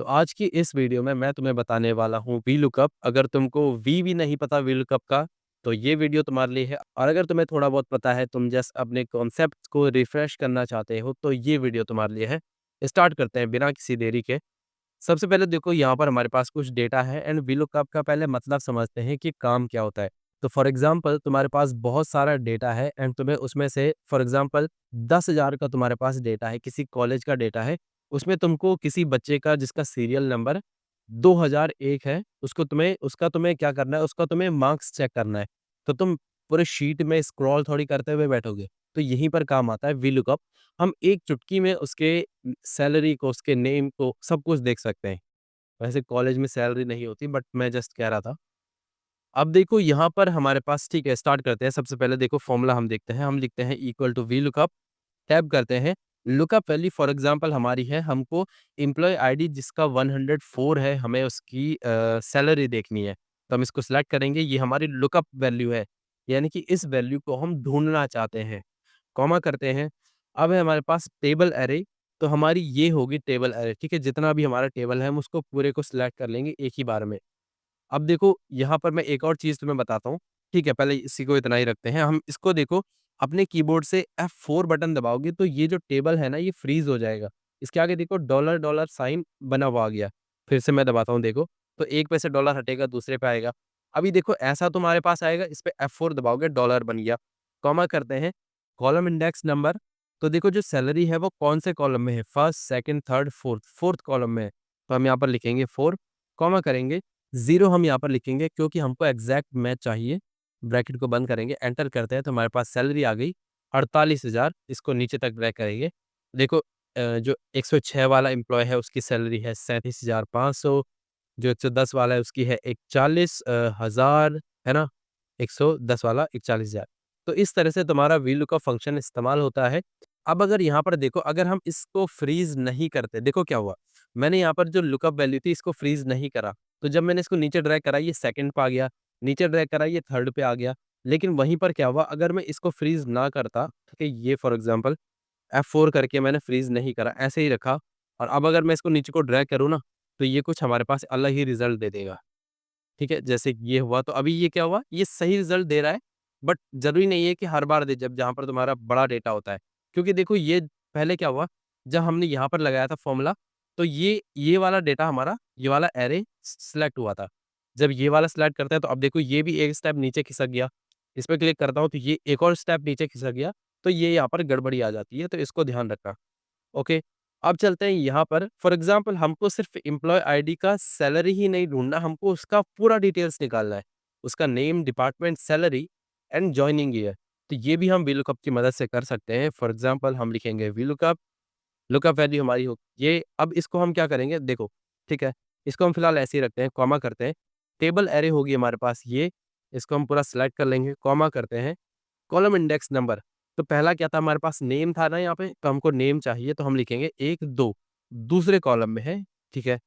तो आज की इस वीडियो में मैं तुम्हें बताने वाला हूँ वी लुकअप। अगर तुमको वी भी नहीं पता वी लुकअप का, तो ये वीडियो तुम्हारे लिए है। और अगर तुम्हें थोड़ा बहुत पता है, तुम जस्ट अपने कॉन्सेप्ट को रिफ्रेश करना चाहते हो, तो ये वीडियो तुम्हारे लिए है। स्टार्ट करते हैं बिना किसी देरी के। सबसे पहले देखो, यहाँ पर हमारे पास कुछ डेटा है एंड वी लुकअप का पहले मतलब समझते हैं कि काम क्या होता है। तो फॉर एग्जाम्पल तुम्हारे पास बहुत सारा डेटा है एंड तुम्हें उसमें से फॉर एग्जाम्पल 10,000 का तुम्हारे पास डेटा है, किसी कॉलेज का डेटा है। उसमें तुमको किसी बच्चे का जिसका सीरियल नंबर 2001 है, उसका तुम्हें क्या करना है, उसका तुम्हें मार्क्स चेक करना है। तो तुम पूरे शीट में स्क्रॉल थोड़ी करते हुए बैठोगे। तो यहीं पर काम आता है वी लुकअप। हम एक चुटकी में उसके सैलरी को, उसके नेम को, सब कुछ देख सकते हैं। वैसे कॉलेज में सैलरी नहीं होती, बट मैं जस्ट कह रहा था। अब देखो यहाँ पर हमारे पास, ठीक है, स्टार्ट करते हैं। सबसे पहले देखो फॉर्मूला हम देखते हैं। हम लिखते हैं equal to V lookup, tab करते हैं। लुकअप वैल्यू फॉर एग्जांपल हमारी है, हमको एम्प्लॉय आईडी जिसका 104 है, हमें उसकी सैलरी देखनी है। तो हम इसको सिलेक्ट करेंगे, ये हमारी लुकअप वैल्यू है, यानी कि इस वैल्यू को हम ढूंढना चाहते हैं। कॉमा करते हैं। अब है हमारे पास टेबल एरे, तो हमारी ये होगी टेबल एरे, ठीक है। जितना भी हमारा टेबल है, हम उसको पूरे को सिलेक्ट कर लेंगे एक ही बार में। अब देखो यहाँ पर मैं एक और चीज़ तुम्हें बताता हूँ, ठीक है। पहले इसी को इतना ही रखते हैं। हम इसको देखो, अपने कीबोर्ड से F4 बटन दबाओगे तो ये जो टेबल है ना, ये फ्रीज़ हो जाएगा। इसके आगे देखो डॉलर डॉलर साइन बना हुआ आ गया। फिर से मैं दबाता हूँ देखो, तो एक पे से डॉलर हटेगा, दूसरे पे आएगा। अभी देखो ऐसा तुम्हारे पास आएगा, इस पे F4 दबाओगे, डॉलर बन गया। कॉमा करते हैं, कॉलम इंडेक्स नंबर। तो देखो जो सैलरी है वो कौन से कॉलम में है, first, second, third, fourth, fourth column में है। तो हम यहाँ पर लिखेंगे 4, कॉमा करेंगे। 0 हम यहाँ पर लिखेंगे क्योंकि हमको एग्जैक्ट मैच चाहिए। ब्रैकेट को बंद करेंगे, एंटर करते हैं, तो हमारे पास सैलरी आ गई 48,000। इसको नीचे तक ड्रैग करेंगे। देखो जो 106 वाला एम्प्लॉय है उसकी सैलरी है 37,500। जो 110 वाला है उसकी है 41,000, है ना? 110 वाला 41,000। तो इस तरह से तुम्हारा वी लुकअप फंक्शन इस्तेमाल होता है। अब अगर यहाँ पर देखो, अगर हम इसको फ्रीज़ नहीं करते, देखो क्या हुआ? मैंने यहाँ पर जो लुकअप वैल्यू थी इसको फ्रीज़ नहीं करा, तो जब मैंने इसको नीचे ड्रैग करा, ये सेकंड पे आ गया, नीचे ड्रैग करा, ये थर्ड पे आ गया। लेकिन वहीं पर क्या हुआ, अगर मैं इसको फ्रीज़ ना करता, ठीक है, ये फॉर एग्ज़ाम्पल F4 करके मैंने फ्रीज़ नहीं करा, ऐसे ही रखा, और अब अगर मैं इसको नीचे को ड्रैग करूँ ना, तो ये कुछ हमारे पास अलग ही रिज़ल्ट दे देगा। ठीक है, जैसे कि ये हुआ, तो अभी ये क्या हुआ, ये सही रिज़ल्ट दे रहा है, बट ज़रूरी नहीं है कि हर बार दे, जब जहाँ पर तुम्हारा बड़ा डेटा होता है। क्योंकि देखो ये पहले क्या हुआ, जब हमने यहाँ पर लगाया था फ़ॉर्मूला, तो ये वाला डेटा हमारा, ये वाला एरे सिलेक्ट हुआ था। जब ये वाला सिलेक्ट करते हैं, तो अब देखो ये भी एक स्टेप नीचे खिसक गया। इस पे क्लिक करता हूँ, तो ये एक और स्टेप नीचे खिसक गया, तो ये यहाँ पर गड़बड़ी आ जाती है, तो इसको ध्यान रखना। ओके, अब चलते हैं यहाँ पर। फॉर एग्ज़ाम्पल हमको सिर्फ़ एम्प्लॉयी आईडी का सैलरी ही नहीं ढूँढना, हमको उसका पूरा डिटेल्स निकालना है। उसका name, department, salary and joining year. तो ये भी हम वीलुकअप की मदद से कर सकते हैं। फॉर एग्ज़ाम्पल हम लिखेंगे वीलुकअप, लुकअप वैल्यू हमारी हो ये। अब इसको हम क्या करेंगे, देखो, ठीक है, इसको हम फिलहाल ऐसे ही रखते हैं, कॉमा करते हैं। टेबल एरे होगी हमारे पास ये, इसको हम पूरा सेलेक्ट कर लेंगे, कॉमा करते हैं। कॉलम इंडेक्स नंबर, तो पहला क्या था हमारे पास, नेम था ना यहाँ पे, तो हमको नेम चाहिए, तो हम लिखेंगे 1, 2, दूसरे कॉलम में है, ठीक है।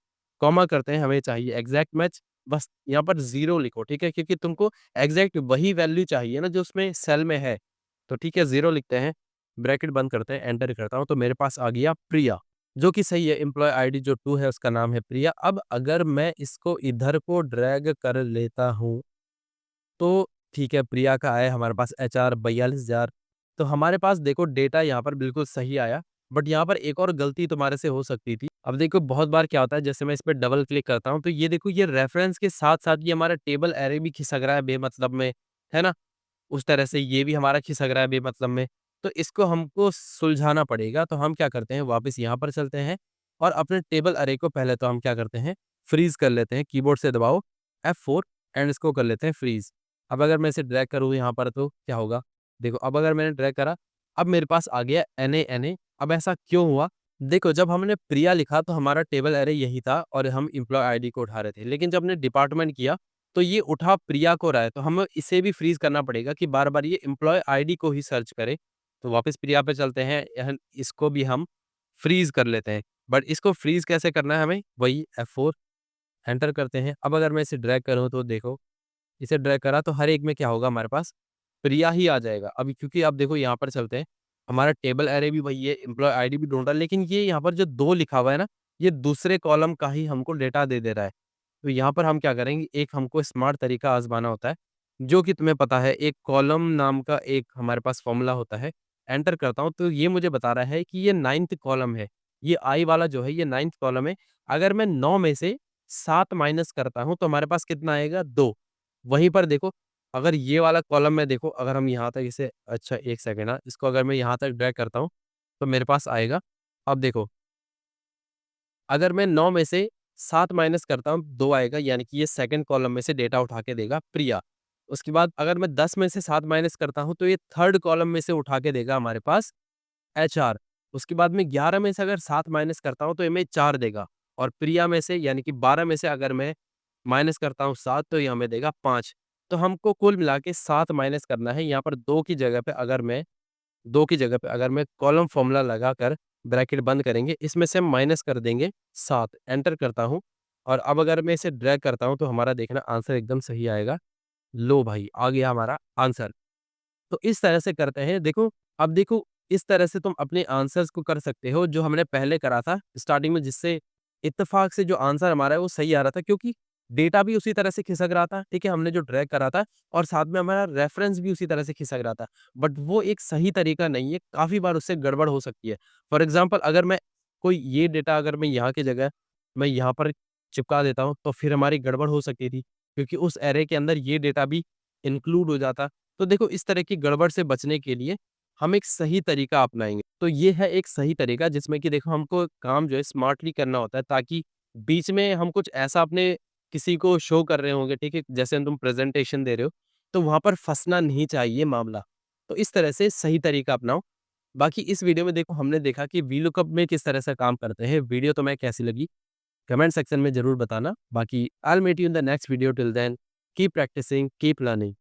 कॉमा करते हैं, हमें चाहिए एग्जैक्ट मैच, बस यहाँ पर 0 लिखो, ठीक है, क्योंकि तुमको एग्जैक्ट वही वैल्यू चाहिए ना जो उसमें सेल में है। तो ठीक है, 0 लिखते हैं, ब्रैकेट बंद करते हैं, एंटर करता हूँ, तो मेरे पास आ गया प्रिया, जो कि सही है। एम्प्लॉय आईडी जो 2 है उसका नाम है प्रिया। अब अगर मैं इसको इधर को ड्रैग कर लेता हूँ, तो ठीक है, प्रिया का आया हमारे पास एचआर 42,000। तो हमारे पास देखो डेटा यहाँ पर बिल्कुल सही आया, बट यहाँ पर एक और गलती तुम्हारे से हो सकती थी। अब देखो बहुत बार क्या होता है, जैसे मैं इस पे डबल क्लिक करता हूँ, तो ये देखो ये रेफरेंस के साथ-साथ ये हमारा टेबल एरे भी खिसक रहा है बेमतलब में, है ना? उस तरह से ये भी हमारा खिसक रहा है बेमतलब में। तो इसको हमको सुलझाना पड़ेगा, तो हम क्या करते हैं, वापस यहाँ पर चलते हैं और अपने टेबल अरे को पहले तो हम क्या करते हैं, फ्रीज़ कर लेते हैं। कीबोर्ड से दबाओ F4 एंड इसको कर लेते हैं फ्रीज़। अब अगर मैं इसे ड्रैग करूँ यहाँ पर तो क्या होगा? देखो अब अगर मैंने ड्रैग करा, अब मेरे पास आ गया NA। अब ऐसा क्यों हुआ? देखो जब हमने प्रिया लिखा तो हमारा टेबल अरे यही था और हम एम्प्लॉयी आईडी को उठा रहे थे। लेकिन जब हमने डिपार्टमेंट किया तो ये उठा प्रिया को रहा है, तो हमें इसे भी फ्रीज़ करना पड़ेगा कि बार-बार ये एम्प्लॉयी आईडी को ही सर्च करे। तो वापस प्रिया पे चलते हैं, इसको भी हम फ्रीज़ कर लेते हैं। बट इसको फ्रीज़ कैसे करना है हमें? वही F4 एंटर करते हैं। अब अगर मैं इसे ड्रैग करूँ तो देखो, इसे ड्रैग करा तो हर एक में क्या होगा हमारे पास, प्रिया ही आ जाएगा। अभी क्योंकि अब देखो यहाँ पर चलते हैं, हमारा टेबल अरे भी वही है, एम्प्लॉयी आईडी भी ढूँढ रहा है, लेकिन ये यहाँ पर जो 2 लिखा हुआ है ना, ये दूसरे कॉलम का ही हमको डेटा दे दे रहा है। तो यहाँ पर हम क्या करेंगे, एक हमको स्मार्ट तरीका आज़माना होता है, जो कि तुम्हें पता है एक कॉलम नाम का एक हमारे पास फ़ॉर्मूला होता है। एंटर करता हूँ तो ये मुझे बता रहा है कि ये 9th कॉलम है। ये आई वाला जो है ये 9th कॉलम है। अगर मैं 9 में से 7 माइनस करता हूँ तो हमारे पास कितना आएगा 2। वहीं पर देखो, अगर ये वाला कॉलम में देखो, अगर हम यहाँ तक इसे अच्छा 1 सेकंड इसको अगर मैं यहाँ तक ड्रैग करता हूँ, तो मेरे पास आएगा। अब देखो, अगर मैं 9 में से 7 माइनस करता हूँ, 2 आएगा, यानी कि ये सेकंड कॉलम में से डेटा उठा के देगा प्रिया। उसके बाद अगर मैं 10 में से 7 माइनस करता हूँ, तो ये थर्ड कॉलम में से उठा के देगा हमारे पास एचआर। उसके बाद मैं 11 में से अगर 7 माइनस करता हूँ, तो ये हमें 4 देगा, और प्रिया में से यानी कि 12 में से अगर मैं माइनस करता हूँ 7, तो ये हमें देगा 5। तो हमको कुल मिला के 7 माइनस करना है। यहाँ पर 2 की जगह पे अगर मैं 2 की जगह पे अगर मैं कॉलम फ़ॉर्मूला लगाकर ब्रैकेट बंद करेंगे, इसमें से हम माइनस कर देंगे 7, एंटर करता हूँ, और अब अगर मैं इसे ड्रैग करता हूँ, तो हमारा देखना आंसर एकदम सही आएगा। लो भाई, आ गया हमारा आंसर। तो इस तरह से करते हैं। देखो, अब देखो, इस तरह से तुम अपने आंसर्स को कर सकते हो, जो हमने पहले करा था स्टार्टिंग में, जिससे इत्तेफ़ाक से जो आंसर हमारा है वो सही आ रहा था, क्योंकि डेटा भी उसी तरह से खिसक रहा था, ठीक है? हमने जो ड्रैग करा था, और साथ में हमारा रेफ़रेंस भी उसी तरह से खिसक रहा था। बट वो एक सही तरीका नहीं है, काफ़ी बार उससे गड़बड़ हो सकती है। फॉर एग्ज़ाम्पल, अगर मैं कोई ये डेटा अगर मैं यहाँ की जगह मैं यहाँ पर चिपका देता हूँ, तो फिर हमारी गड़बड़ हो सकती थी, क्योंकि उस एरे के अंदर ये डेटा भी इंक्लूड हो जाता। तो देखो, इस तरह की गड़बड़ से बचने के लिए हम एक सही तरीका अपनाएँगे। तो ये है एक सही तरीका, जिसमें कि देखो हमको काम जो है स्मार्टली करना होता है, ताकि बीच में हम कुछ ऐसा अपने किसी को शो कर रहे होंगे, ठीक है? जैसे तुम प्रेज़ेंटेशन दे रहे हो, तो वहाँ पर फँसना नहीं चाहिए मामला। तो इस तरह से सही तरीका अपनाओ। बाकी इस वीडियो में देखो, हमने देखा कि वीलुकअप में किस तरह से काम करते हैं। वीडियो तुम्हें कैसी लगी? कमेंट सेक्शन में ज़रूर बताना। बाकी I will meet you in the next video, till then keep practising, keep learning.